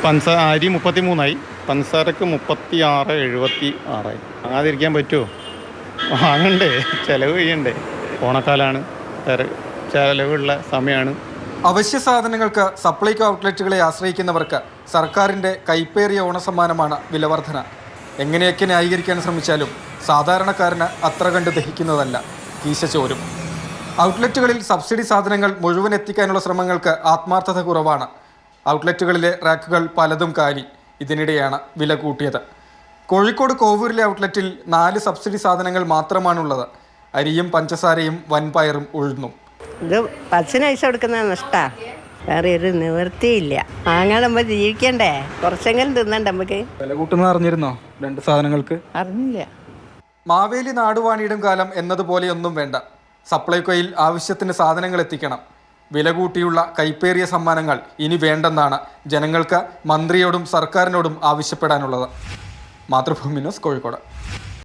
അരി 33ആയി, പഞ്ചസാരക്ക് 36.76 വാങ്ങാതിരിക്കാൻ പറ്റുമോ? വാങ്ങണ്ടേ, ചിലവ് ചെയ്യണ്ടേ. ഓണക്കാലാണ്, ചിലവുള്ള സമയമാണ്. അവശ്യ സാധനങ്ങൾക്ക് സപ്ലൈകോ ഔട്ട്ലെറ്റുകളെ ആശ്രയിക്കുന്നവർക്ക് സർക്കാരിൻ്റെ കൈപ്പേറിയ ഓണസമ്മാനമാണ് വിലവർധന. എങ്ങനെയൊക്കെ ന്യായീകരിക്കാൻ ശ്രമിച്ചാലും സാധാരണക്കാരന് അത്ര കണ്ട് ദഹിക്കുന്നതല്ല, കീശ ചോരും. ഔട്ട്ലെറ്റുകളിൽ സബ്സിഡി സാധനങ്ങൾ മുഴുവൻ എത്തിക്കാനുള്ള ശ്രമങ്ങൾക്ക് ആത്മാർത്ഥത കുറവാണ്. ഔട്ട്ലെറ്റുകളിലെ റാക്കുകൾ പലതും കാലി. ഇതിനിടെയാണ് വില കൂട്ടിയത്. കോഴിക്കോട് കോവൂരിലെ ഔട്ട്ലെറ്റിൽ 4 സബ്സിഡി സാധനങ്ങൾ മാത്രമാണുള്ളത്. അരിയും പഞ്ചസാരയും വൻപയറും ഉഴുന്നും. ഇത് 10 പൈസ കൊടുക്കുന്ന നഷ്ടമാണ്, വേറെ ഒരു നിവൃത്തിയില്ല. വാങ്ങാൻ ജീവിക്കണ്ടേ, കുറച്ചെങ്കിലും തിന്നണ്ട നമുക്ക്. വില കൂട്ടുന്നത് അറിഞ്ഞിരുന്നോ? 2 സാധനങ്ങൾക്ക് അറിഞ്ഞില്ല. മാവേലി നാടുവാണിയിടും കാലം എന്നതുപോലെയൊന്നും വേണ്ട. സപ്ലൈകോയിൽ ആവശ്യത്തിന് സാധനങ്ങൾ എത്തിക്കണം. വില കൂട്ടിയുള്ള കൈപ്പേറിയ സമ്മാനങ്ങൾ ഇനി വേണ്ടെന്നാണ് ജനങ്ങൾക്ക് മന്ത്രിയോടും സർക്കാരിനോടും ആവശ്യപ്പെടാനുള്ളത്. മാതൃഭൂമി ന്യൂസ്, കോഴിക്കോട്.